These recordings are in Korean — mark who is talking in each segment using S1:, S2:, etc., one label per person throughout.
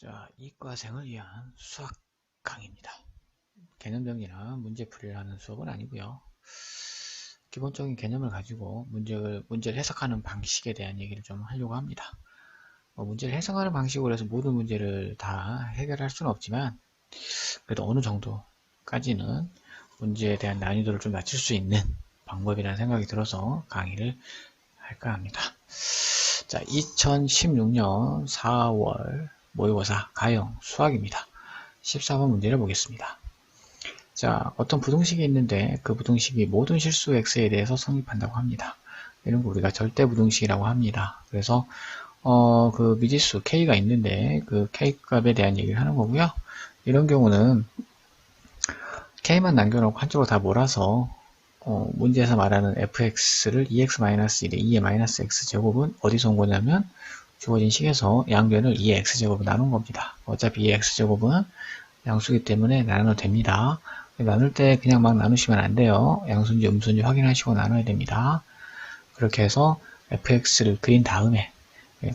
S1: 자, 이과생을 위한 수학 강의입니다. 개념 정리나 문제풀이를 하는 수업은 아니고요. 기본적인 개념을 가지고 문제를 해석하는 방식에 대한 얘기를 좀 하려고 합니다. 문제를 해석하는 방식으로 해서 모든 문제를 다 해결할 수는 없지만 그래도 어느 정도까지는 문제에 대한 난이도를 좀 낮출 수 있는 방법이라는 생각이 들어서 강의를 할까 합니다. 자, 2016년 4월 모의고사 가형 수학입니다. 14번 문제를 보겠습니다. 자, 어떤 부등식이 있는데 그 부등식이 모든 실수 x에 대해서 성립한다고 합니다. 이런 거 우리가 절대 부등식이라고 합니다. 그래서 그 미지수 k가 있는데 그 k 값에 대한 얘기를 하는 거고요. 이런 경우는 k만 남겨놓고 한쪽으로 다 몰아서 문제에서 말하는 fx를 2x-1에 2의 마이너스 x제곱은 어디서 온 거냐면 주어진 식에서 양변을 2의 x제곱으로 나눈 겁니다. 어차피 2의 x제곱은 양수기 때문에 나눠도 됩니다. 나눌 때 그냥 막 나누시면 안 돼요. 양수인지 음수인지 확인하시고 나눠야 됩니다. 그렇게 해서 fx를 그린 다음에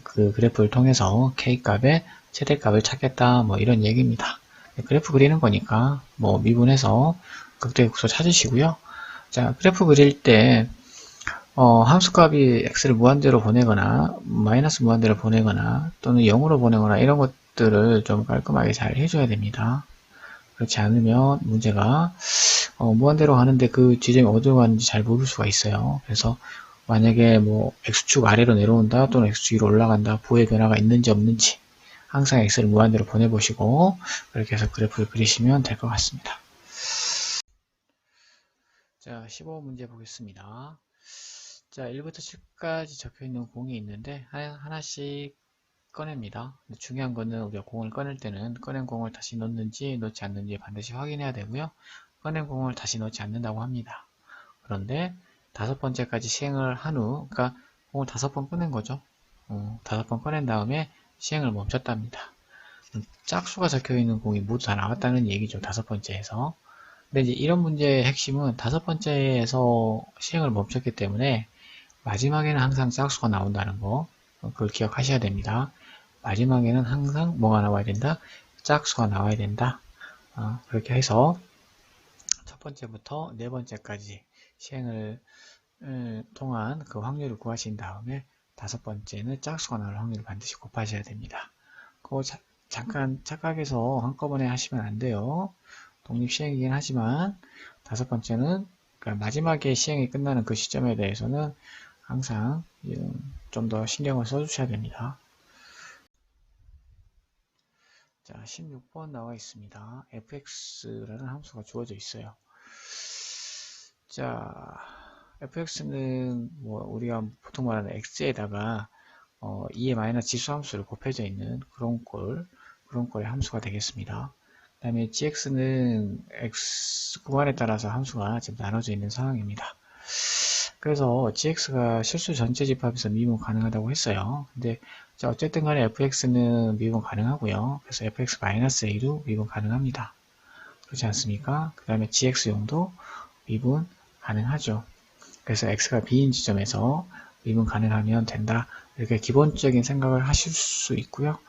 S1: 그 그래프를 통해서 k값의 최대값을 찾겠다 뭐 이런 얘기입니다. 그래프 그리는 거니까 뭐 미분해서 극대극소 찾으시고요. 자, 그래프 그릴 때 함수값이 x를 무한대로 보내거나 마이너스 무한대로 보내거나 또는 0으로 보내거나 이런 것들을 좀 깔끔하게 잘 해줘야 됩니다. 그렇지 않으면 문제가 무한대로 가는데 그 지점이 어디로 가는지 잘 모를 수가 있어요. 그래서 만약에 뭐 x축 아래로 내려온다 또는 x축 위로 올라간다 부의 변화가 있는지 없는지 항상 x를 무한대로 보내보시고 그렇게 해서 그래프를 그리시면 될 것 같습니다. 자, 15번 문제 보겠습니다. 자, 1부터 7까지 적혀있는 공이 있는데 하나씩 꺼냅니다. 중요한 거는 우리가 공을 꺼낼 때는 꺼낸 공을 다시 넣는지 넣지 않는지 반드시 확인해야 되고요. 꺼낸 공을 다시 넣지 않는다고 합니다. 그런데 5번째까지 시행을 한 후, 그러니까 공을 5번 꺼낸 거죠. 5번 꺼낸 다음에 시행을 멈췄답니다. 짝수가 적혀있는 공이 모두 다 나왔다는 얘기죠. 5번째에서. 근데 이제 이런 문제의 핵심은 5번째에서 시행을 멈췄기 때문에 마지막에는 항상 짝수가 나온다는 거, 그걸 기억하셔야 됩니다. 마지막에는 항상 뭐가 나와야 된다? 짝수가 나와야 된다. 그렇게 해서 첫 번째부터 네 번째까지 시행을 통한 그 확률을 구하신 다음에 5번째는 짝수가 나올 확률을 반드시 곱하셔야 됩니다. 그거 잠깐 착각해서 한꺼번에 하시면 안 돼요. 독립 시행이긴 하지만 5번째는 그러니까 마지막에 시행이 끝나는 그 시점에 대해서는 항상 좀 더 신경을 써주셔야 됩니다. 자, 16번 나와 있습니다. fx라는 함수가 주어져 있어요. 자, fx는 뭐 우리가 보통 말하는 x에다가 2의 마이너스 지수 함수를 곱해져 있는 그런 꼴의 함수가 되겠습니다. 그 다음에 gx는 x 구간에 따라서 함수가 지금 나눠져 있는 상황입니다. 그래서 gx가 실수 전체 집합에서 미분 가능하다고 했어요. 근데 어쨌든 간에 fx는 미분 가능하고요. 그래서 fx-a도 미분 가능합니다. 그렇지 않습니까? 그 다음에 gx용도 미분 가능하죠. 그래서 x가 b인 지점에서 미분 가능하면 된다. 이렇게 기본적인 생각을 하실 수 있고요.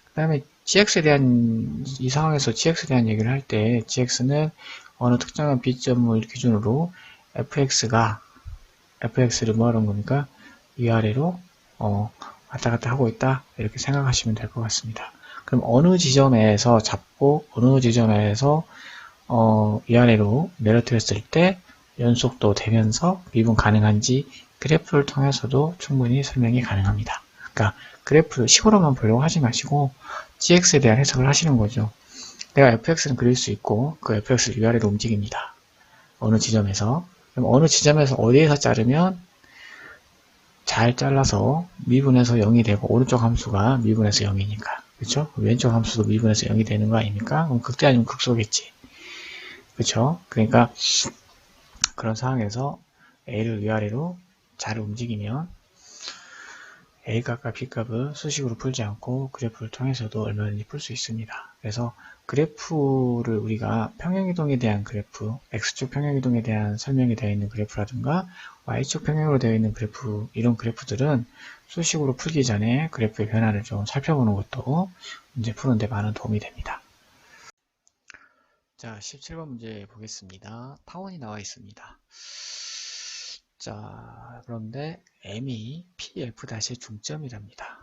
S1: 그 다음에 gx에 대한 이 상황에서 gx에 대한 얘기를 할 때 gx는 어느 특정한 b점을 기준으로 fx를 뭐 하는 겁니까? 위아래로 왔다 갔다 하고 있다. 이렇게 생각하시면 될 것 같습니다. 그럼 어느 지점에서 잡고 어느 지점에서 위아래로 내려뜨렸을 때 연속도 되면서 미분 가능한지 그래프를 통해서도 충분히 설명이 가능합니다. 그러니까 그래프를 식으로만 보려고 하지 마시고 gx에 대한 해석을 하시는 거죠. 내가 fx는 그릴 수 있고 그 fx를 위아래로 움직입니다. 어느 지점에서 그럼 어느 지점에서 어디에서 자르면 잘 잘라서 미분해서 0이 되고 오른쪽 함수가 미분해서 0이니까 그렇죠? 왼쪽 함수도 미분해서 0이 되는 거 아닙니까? 그럼 극대 아니면 극소겠지. 그렇죠? 그러니까 그런 상황에서 A를 위아래로 잘 움직이면 A값과 B값을 수식으로 풀지 않고 그래프를 통해서도 얼마든지 풀 수 있습니다. 그래서 그래프를 우리가 평행이동에 대한 그래프, X축 평행이동에 대한 설명이 되어 있는 그래프라든가 Y축 평행으로 되어 있는 그래프, 이런 그래프들은 수식으로 풀기 전에 그래프의 변화를 좀 살펴보는 것도 문제 푸는데 많은 도움이 됩니다. 자, 17번 문제 보겠습니다. 타원이 나와 있습니다. 자, 그런데 M이 PF'의 중점이랍니다.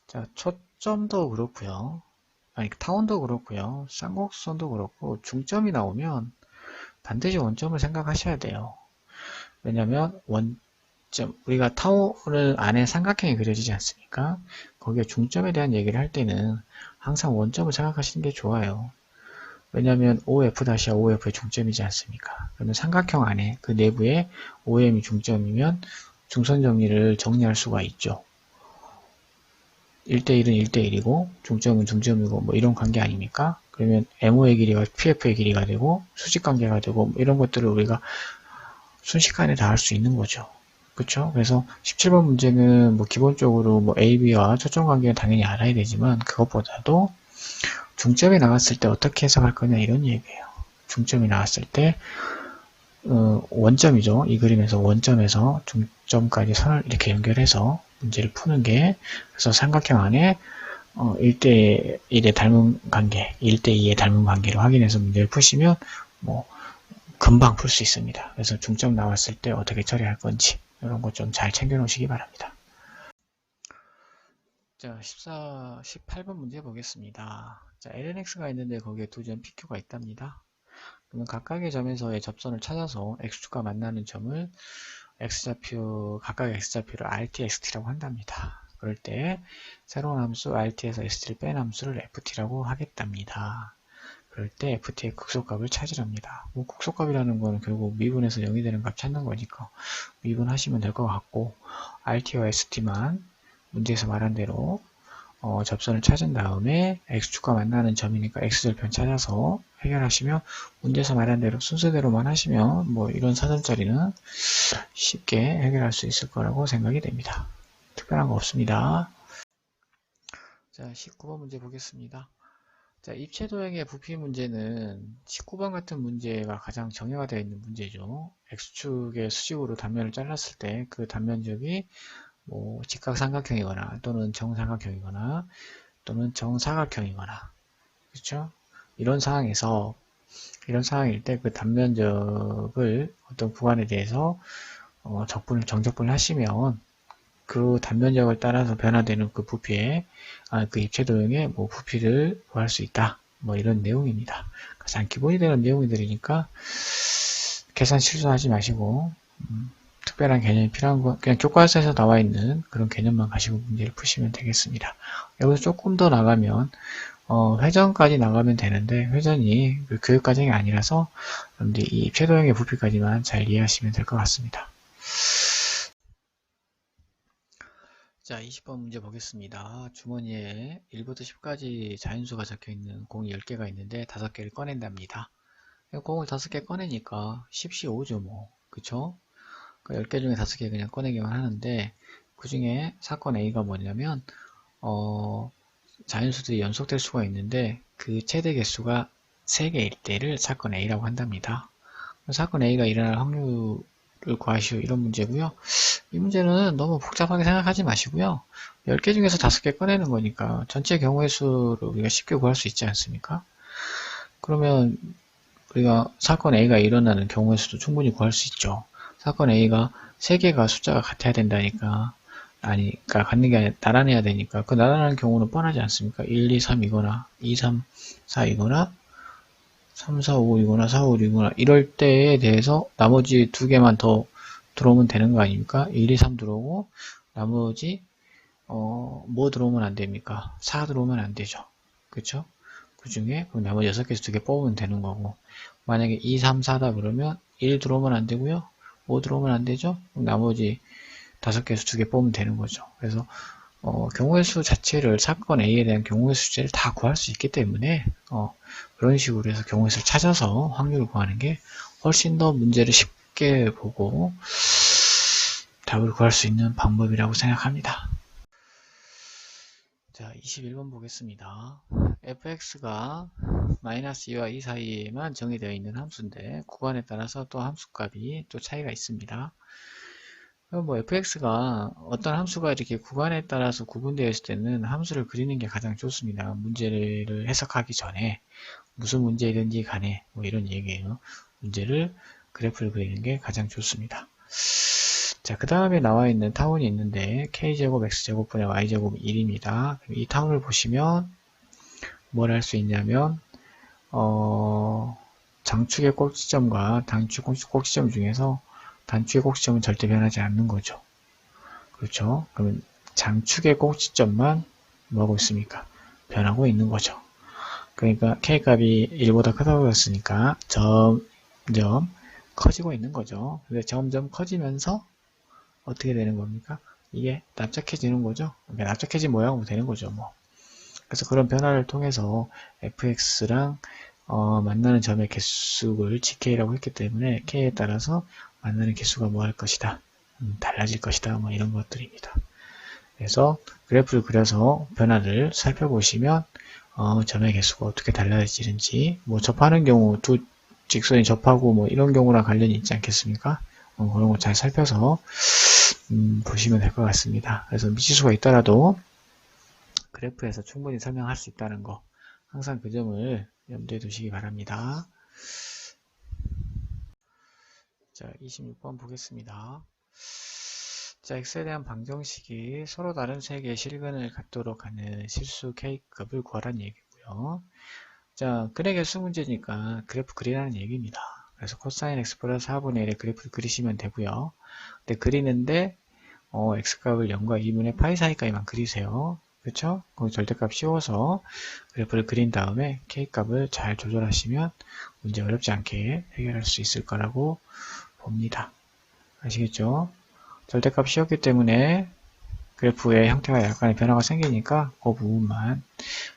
S1: 자, 초점도 그렇고요. 아니, 타원도 그렇고요. 쌍곡선도 그렇고 중점이 나오면 반드시 원점을 생각하셔야 돼요. 왜냐면 원점, 우리가 타원을 안에 삼각형이 그려지지 않습니까? 거기에 중점에 대한 얘기를 할 때는 항상 원점을 생각하시는 게 좋아요. 왜냐하면 OF'와 OF의 중점이지 않습니까? 그러면 삼각형 안에 그 내부에 OM이 중점이면 중선 정리를 정리할 수가 있죠. 1대1은 1대1이고 중점은 중점이고 뭐 이런 관계 아닙니까? 그러면 MO의 길이가 PF의 길이가 되고 수직 관계가 되고 뭐 이런 것들을 우리가 순식간에 다 할 수 있는 거죠. 그렇죠? 그래서 17번 문제는 뭐 기본적으로 뭐 AB와 초점 관계는 당연히 알아야 되지만 그것보다도 중점이 나왔을 때 어떻게 해석할 거냐 이런 얘기예요. 중점이 나왔을 때 원점이죠. 이 그림에서 원점에서 중점까지 선을 이렇게 연결해서 문제를 푸는 게, 그래서 삼각형 안에 1대1의 닮은 관계, 1대2의 닮은 관계를 확인해서 문제를 푸시면 뭐 금방 풀 수 있습니다. 그래서 중점 나왔을 때 어떻게 처리할 건지 이런 거 좀 잘 챙겨 놓으시기 바랍니다. 자, 18번 문제 보겠습니다. 자, LNX가 있는데 거기에 두 점 PQ가 있답니다. 그러면 각각의 점에서의 접선을 찾아서 X축과 만나는 점을 X좌표, 각각의 X좌표를 RT, XT라고 한답니다. 그럴 때 새로운 함수 RT에서 ST를 뺀 함수를 FT라고 하겠답니다. 그럴 때 FT의 극소값을 찾으랍니다. 뭐 극소값이라는 거는 결국 미분에서 0이 되는 값 찾는 거니까 미분하시면 될 것 같고, RT와 ST만 문제에서 말한 대로 접선을 찾은 다음에 X축과 만나는 점이니까 X절편 찾아서 해결하시면, 문제에서 말한 대로 순서대로만 하시면 뭐 이런 4점짜리는 쉽게 해결할 수 있을 거라고 생각이 됩니다. 특별한 거 없습니다. 자, 19번 문제 보겠습니다. 자, 입체도형의 부피 문제는 19번 같은 문제가 가장 정형화되어 있는 문제죠. X축의 수직으로 단면을 잘랐을 때 그 단면적이 뭐 직각삼각형이거나 또는 정삼각형이거나 또는 정사각형이거나, 그렇죠? 이런 상황일 때 그 단면적을 어떤 구간에 대해서 정적분을 하시면 그 단면적을 따라서 변화되는 그 부피의 그 입체도형의 뭐 부피를 구할 수 있다. 뭐 이런 내용입니다. 가장 기본이 되는 내용들이니까 계산 실수하지 마시고 특별한 개념이 필요한 거 그냥 교과서에서 나와 있는 그런 개념만 가지고 문제를 푸시면 되겠습니다. 여기서 조금 더 나가면 회전까지 나가면 되는데 회전이 그 교육과정이 아니라서 여러분들이 이 입체도형의 부피까지만 잘 이해하시면 될 것 같습니다. 자, 20번 문제 보겠습니다. 주머니에 1부터 10까지 자연수가 적혀있는 공이 10개가 있는데 5개를 꺼낸답니다. 공을 5개 꺼내니까 10시 5죠 뭐, 그쵸? 10개 중에 5개 그냥 꺼내기만 하는데, 그 중에 사건 A가 뭐냐면 자연수들이 연속될 수가 있는데 그 최대 개수가 3개일 때를 사건 A라고 한답니다. 사건 A가 일어날 확률을 구하시오, 이런 문제고요. 이 문제는 너무 복잡하게 생각하지 마시고요. 10개 중에서 5개 꺼내는 거니까 전체 경우의 수를 우리가 쉽게 구할 수 있지 않습니까? 그러면 우리가 사건 A가 일어나는 경우의 수도 충분히 구할 수 있죠. 사건 A가 3개가 숫자가 같아야 된다니까, 그러니까 같는 게 아니라 나란해야 되니까, 그 나란한 경우는 뻔하지 않습니까? 1, 2, 3이거나 2, 3, 4이거나 3, 4, 5이거나 4, 5, 6이거나 이럴 때에 대해서 나머지 2개만 더 들어오면 되는 거 아닙니까? 1, 2, 3 들어오고 나머지 뭐 들어오면 안 됩니까? 4 들어오면 안 되죠. 그쵸? 그 중에 그럼 나머지 6개에서 2개 뽑으면 되는 거고, 만약에 2, 3, 4다 그러면 1 들어오면 안 되고요. 5 들어오면 안 되죠? 그럼 나머지 5개에서 2개 뽑으면 되는 거죠. 그래서 경우의 수 자체를, 사건 A에 대한 경우의 수제를 다 구할 수 있기 때문에 그런 식으로 해서 경우의 수를 찾아서 확률을 구하는 게 훨씬 더 문제를 쉽게 보고 답을 구할 수 있는 방법이라고 생각합니다. 자, 21번 보겠습니다. fx가 마이너스 2와 2 사이에만 정의되어 있는 함수인데 구간에 따라서 또 함수값이 또 차이가 있습니다. 그럼 뭐 fx가 어떤 함수가 이렇게 구간에 따라서 구분되어 있을 때는 함수를 그리는 게 가장 좋습니다. 문제를 해석하기 전에 무슨 문제이든지 간에 뭐 이런 얘기예요. 문제를 그래프를 그리는 게 가장 좋습니다. 자, 그 다음에 나와 있는 타운이 있는데 k제곱 x제곱분의 y제곱 1입니다. 이 타운을 보시면 뭘 할 수 있냐면 장축의 꼭지점과 단축 꼭지점 중에서 단축의 꼭지점은 절대 변하지 않는 거죠. 그렇죠? 그러면 장축의 꼭지점만 뭐하고 있습니까? 변하고 있는 거죠. 그러니까 k값이 1보다 크다고 했으니까 점점 커지고 있는 거죠. 근데 점점 커지면서 어떻게 되는 겁니까? 이게 납작해지는 거죠. 그러니까 납작해진 모양으로 되는 거죠. 뭐. 그래서 그런 변화를 통해서 fx랑 만나는 점의 개수를 gk라고 했기 때문에 k에 따라서 만나는 개수가 뭐 할 것이다. 달라질 것이다. 뭐 이런 것들입니다. 그래서 그래프를 그려서 변화를 살펴보시면 점의 개수가 어떻게 달라지는지 뭐 접하는 경우 두 직선이 접하고 뭐 이런 경우랑 관련이 있지 않겠습니까? 그런 거 잘 살펴서 보시면 될 것 같습니다. 그래서 미지수가 있더라도 그래프에서 충분히 설명할 수 있다는 거 항상 그 점을 염두에 두시기 바랍니다. 자, 26번 보겠습니다. 자, x에 대한 방정식이 서로 다른 세 개의 실근을 갖도록 하는 실수 k값을 구하라는 얘기고요. 자, 근의 개수 문제니까 그래프 그리라는 얘기입니다. 그래서 코사인 x 플러스 4분의 1의 그래프를 그리시면 되고요. 근데 그리는데 x값을 0과 2분의 파이 사이까지만 그리세요. 그렇죠? 거기 절대값 씌워서 그래프를 그린 다음에 k값을 잘 조절하시면 문제 어렵지 않게 해결할 수 있을 거라고 봅니다. 아시겠죠? 절대값 씌웠기 때문에 그래프의 형태가 약간의 변화가 생기니까 그 부분만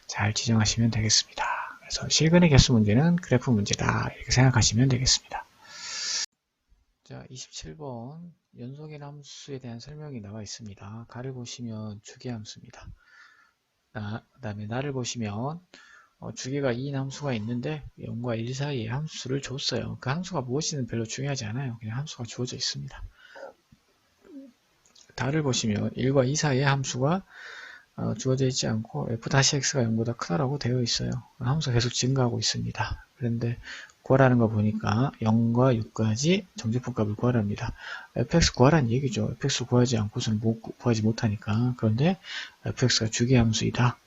S1: 잘 지정하시면 되겠습니다. 그래서 실근의 개수 문제는 그래프 문제다 이렇게 생각하시면 되겠습니다. 자, 27번 연속인 함수에 대한 설명이 나와 있습니다. 가를 보시면 주기함수입니다. 그 다음에 나를 보시면 주기가 2인 함수가 있는데 0과 1 사이에 함수를 줬어요. 그 함수가 무엇이든 별로 중요하지 않아요. 그냥 함수가 주어져 있습니다. 다를 보시면 1과 2 사이에 함수가 주어져 있지 않고 f-x가 0보다 크다라고 되어 있어요. 함수가 계속 증가하고 있습니다. 그런데 구하라는 거 보니까 0과 6까지 정제품값을 구하랍니다. fx 구하라는 얘기죠. fx 구하지 않고서는 구하지 못하니까. 그런데 fx가 주기함수이다.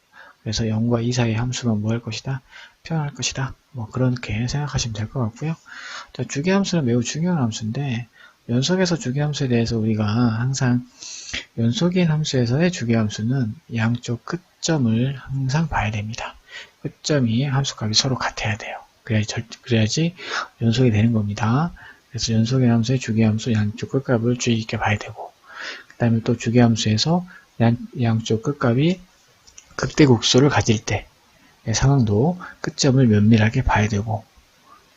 S1: 그래서 0과 2 사이의 함수는 뭐 할 것이다? 표현할 것이다. 뭐 그렇게 생각하시면 될 것 같고요. 자, 주기함수는 매우 중요한 함수인데 연속에서 주기함수에 대해서 우리가 항상 연속인 함수에서의 주기함수는 양쪽 끝점을 항상 봐야 됩니다. 끝점이 함수값이 서로 같아야 돼요. 그래야지 연속이 되는 겁니다. 그래서 연속인 함수의 주기함수 양쪽 끝값을 주의 깊게 봐야 되고, 그 다음에 또 주기함수에서 양쪽 끝값이 극대국수를 가질 때 상황도 끝점을 면밀하게 봐야 되고,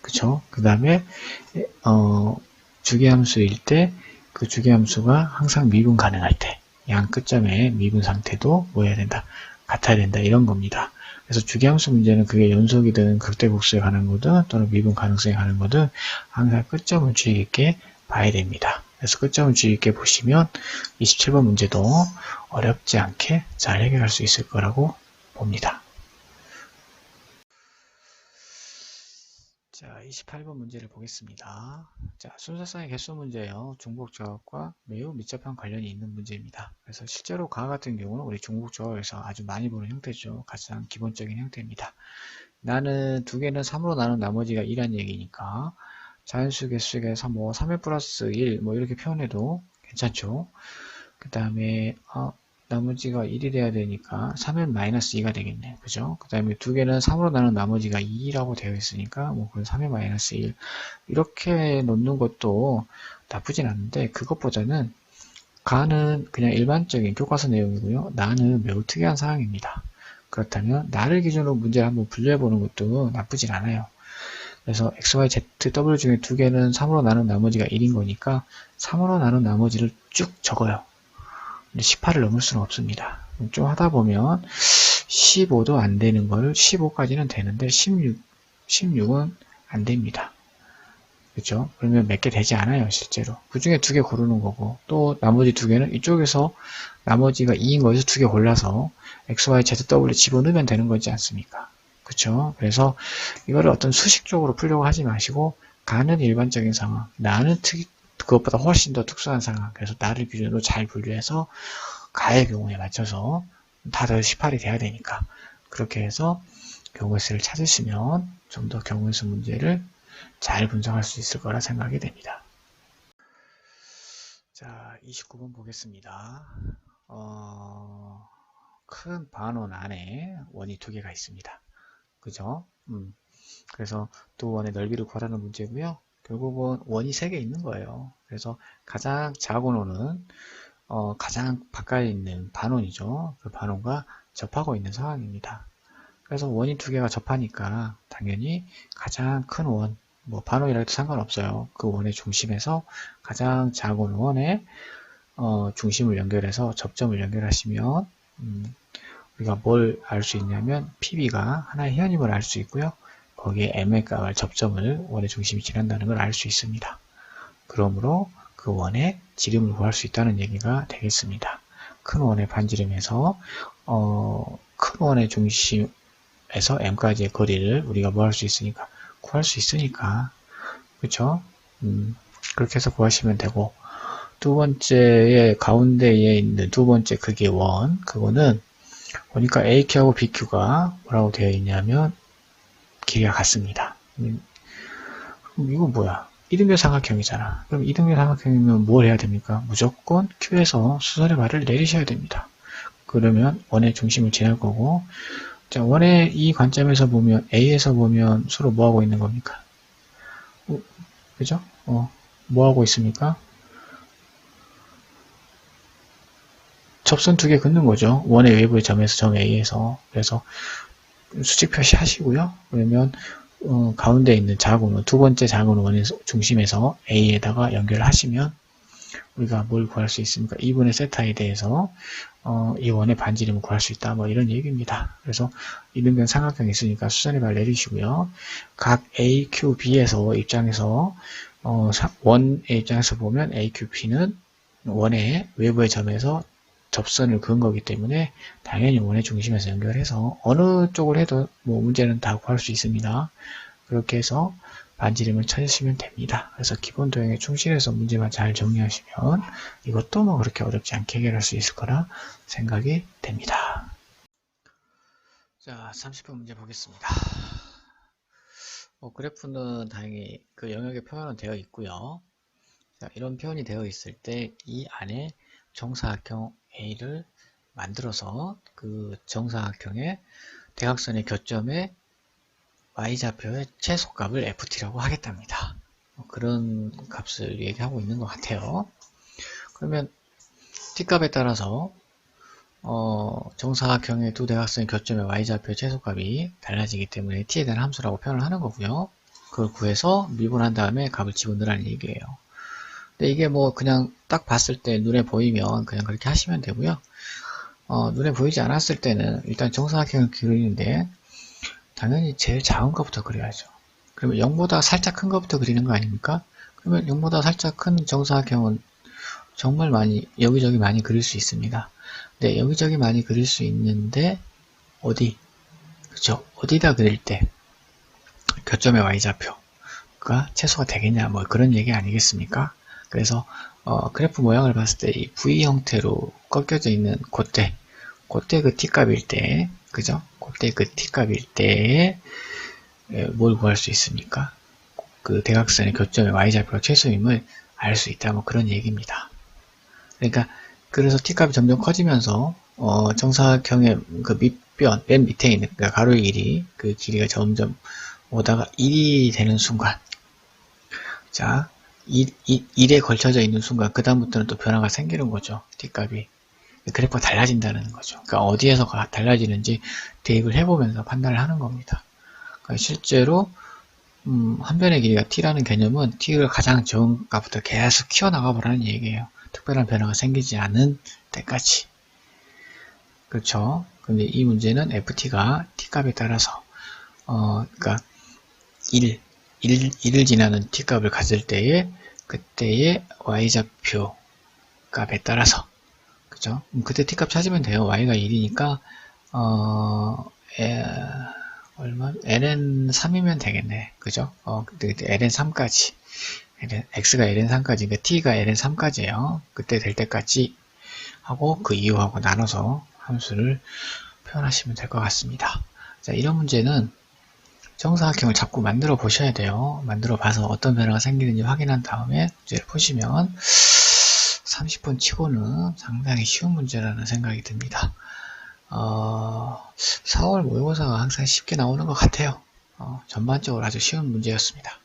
S1: 그쵸? 그 다음에 주기함수일 때 그 주기함수가 항상 미분 가능할 때 양 끝점의 미분 상태도 뭐 해야 된다? 같아야 된다. 이런 겁니다. 그래서 주기함수 문제는 그게 연속이든 극대국수에 관한 거든 또는 미분 가능성에 관한 거든 항상 끝점을 주의 깊게 봐야 됩니다. 그래서 끝점을 주의 깊게 보시면 27번 문제도 어렵지 않게 잘 해결할 수 있을 거라고 봅니다. 자, 28번 문제를 보겠습니다. 자, 순서상의 개수 문제예요. 중복조합과 매우 밀접한 관련이 있는 문제입니다. 그래서 실제로 과와 같은 경우는 우리 중복조합에서 아주 많이 보는 형태죠. 가장 기본적인 형태입니다. 나는 두 개는 3으로 나눈 나머지가 2란 얘기니까 자연수 개수가 3의 플러스 1 뭐 이렇게 표현해도 괜찮죠. 그 다음에 나머지가 1이 돼야 되니까 3은 마이너스 2가 되겠네. 그죠? 그 다음에 두 개는 3으로 나눈 나머지가 2라고 되어 있으니까 뭐 그건 3의 마이너스 1 이렇게 놓는 것도 나쁘진 않은데 그것보다는 가는 그냥 일반적인 교과서 내용이고요. 나는 매우 특이한 상황입니다. 그렇다면 나를 기준으로 문제를 한번 분류해 보는 것도 나쁘진 않아요. 그래서 x, y, z, w 중에 두 개는 3으로 나눈 나머지가 1인 거니까 3으로 나눈 나머지를 쭉 적어요. 근데 18을 넘을 수는 없습니다. 좀 하다 보면 15도 안 되는 걸 15까지는 되는데 16은 안 됩니다. 그렇죠? 그러면 몇 개 되지 않아요, 실제로. 그 중에 두 개 고르는 거고, 또 나머지 두 개는 이쪽에서 나머지가 2인 거에서 두 개 골라서 x, y, z, w 집어넣으면 되는 거지 않습니까? 그렇죠? 그래서 이거를 어떤 수식적으로 풀려고 하지 마시고, 가는 일반적인 상황, 나는 그것보다 훨씬 더 특수한 상황, 그래서 나를 기준으로 잘 분류해서 가의 경우에 맞춰서 다들 18이 돼야 되니까 그렇게 해서 경우의 수를 찾으시면 좀 더 경우의 수 문제를 잘 분석할 수 있을 거라 생각이 됩니다. 자, 29번 보겠습니다. 큰 반원 안에 원이 두 개가 있습니다. 그죠? 그래서 두 원의 넓이를 구하라는 문제고요. 결국은 원이 세 개 있는 거예요. 그래서 가장 작은 원은 가장 바깥에 있는 반원이죠. 그 반원과 접하고 있는 상황입니다. 그래서 원이 두 개가 접하니까 당연히 가장 큰 원, 뭐 반원이라 해도 상관없어요. 그 원의 중심에서 가장 작은 원의 중심을 연결해서 접점을 연결하시면 우리가 뭘 알 수 있냐면 PB가 하나의 현임을 알 수 있고요. 거기에 M의 값을 접점을 원의 중심이 지난다는 걸 알 수 있습니다. 그러므로 그 원의 지름을 구할 수 있다는 얘기가 되겠습니다. 큰 원의 반지름에서 큰 원의 중심에서 M까지의 거리를 우리가 뭐 할 수 있으니까 구할 수 있으니까 그쵸? 그렇게 해서 구하시면 되고 두 번째의 가운데에 있는 두 번째 크기의 원 그거는 보니까 AQ하고 BQ가 뭐라고 되어 있냐면 길이가 같습니다. 그럼 이거 뭐야? 이등변 삼각형이잖아. 그럼 이등변 삼각형이면 뭘 해야 됩니까? 무조건 Q에서 수선의 발을 내리셔야 됩니다. 그러면 원의 중심을 지날 거고 자, 원의 이 관점에서 보면 A에서 보면 서로 뭐 하고 있는 겁니까? 그죠? 뭐 하고 있습니까? 접선 두 개 긋는 거죠. 원의 외부의 점에서 점 A에서. 그래서 수직 표시 하시고요. 그러면 가운데 있는 작은 원, 두 번째 작은 원의 중심에서 A에다가 연결을 하시면 우리가 뭘 구할 수 있습니까? 2분의 세타에 대해서 이 원의 반지름을 구할 수 있다. 뭐 이런 얘기입니다. 그래서 이등변 삼각형이 있으니까 수선의 발 내리시고요. 각 A, Q, B에서 입장에서 원의 입장에서 보면 A, Q, B는 원의 외부의 점에서 접선을 그은 거기 때문에 당연히 원의 중심에서 연결해서 어느 쪽을 해도 뭐 문제는 다 구할 수 있습니다. 그렇게 해서 반지름을 찾으시면 됩니다. 그래서 기본 도형에 충실해서 문제만 잘 정리하시면 이것도 뭐 그렇게 어렵지 않게 해결할 수 있을 거라 생각이 됩니다. 자, 30번 문제 보겠습니다. 그래프는 다행히 그 영역의 표현은 되어 있고요. 자, 이런 표현이 되어 있을 때 이 안에 정사각형 A를 만들어서 그 정사각형의 대각선의 교점에 y좌표의 최소값을 ft라고 하겠답니다. 그런 값을 얘기하고 있는 것 같아요. 그러면 t값에 따라서 정사각형의 두 대각선의 교점의 y좌표의 최소값이 달라지기 때문에 t에 대한 함수라고 표현을 하는 거고요. 그걸 구해서 미분한 다음에 값을 집어넣으라는 얘기예요. 근데 이게 뭐 그냥 딱 봤을 때 눈에 보이면 그냥 그렇게 하시면 되고요. 눈에 보이지 않았을 때는 일단 정사각형을 그리는데 당연히 제일 작은 것부터 그려야죠. 그러면 0보다 살짝 큰 것부터 그리는 거 아닙니까? 그러면 0보다 살짝 큰 정사각형은 정말 많이 여기저기 많이 그릴 수 있습니다. 네, 여기저기 많이 그릴 수 있는데 어디? 그쵸? 어디다 그릴 때 교점의 y좌표가 최소가 되겠냐 뭐 그런 얘기 아니겠습니까? 그래서 그래프 모양을 봤을 때 이 V 형태로 꺾여져 있는 그때 그 t값일 때 그죠? 그때 그 t값일 때에 뭘 구할 수 있습니까? 그 대각선의 교점의 y좌표가 최소임을 알 수 있다 뭐 그런 얘기입니다. 그러니까 그래서 t값이 점점 커지면서 정사각형의 그 밑변 맨 밑에 있는 그러니까 가로의 길이 그 길이가 점점 오다가 1이 되는 순간 자 1에 걸쳐져 있는 순간 그 다음부터는 또 변화가 생기는 거죠. t값이 그래프가 달라진다는 거죠. 그러니까 어디에서 달라지는지 대입을 해보면서 판단을 하는 겁니다. 그러니까 실제로 한 변의 길이가 t라는 개념은 t를 가장 적은 값부터 계속 키워나가 보라는 얘기예요. 특별한 변화가 생기지 않은 때까지. 그렇죠? 근데 이 문제는 ft가 t값에 따라서 그러니까 1을 지나는 t값을 가질 때에 그때의 y좌표 값에 따라서, 그죠? 그때 t값 찾으면 돼요. y가 1이니까 얼마? ln3이면 되겠네. 그죠? ln3까지. x가 ln3까지, 그러니까 t가 ln3까지예요. 그때 될 때까지 하고 그 이유하고 나눠서 함수를 표현하시면 될 것 같습니다. 자, 이런 문제는 정사각형을 자꾸 만들어 보셔야 돼요. 만들어 봐서 어떤 변화가 생기는지 확인한 다음에 문제를 푸시면 30분 치고는 상당히 쉬운 문제라는 생각이 듭니다. 4월 모의고사가 항상 쉽게 나오는 것 같아요. 전반적으로 아주 쉬운 문제였습니다.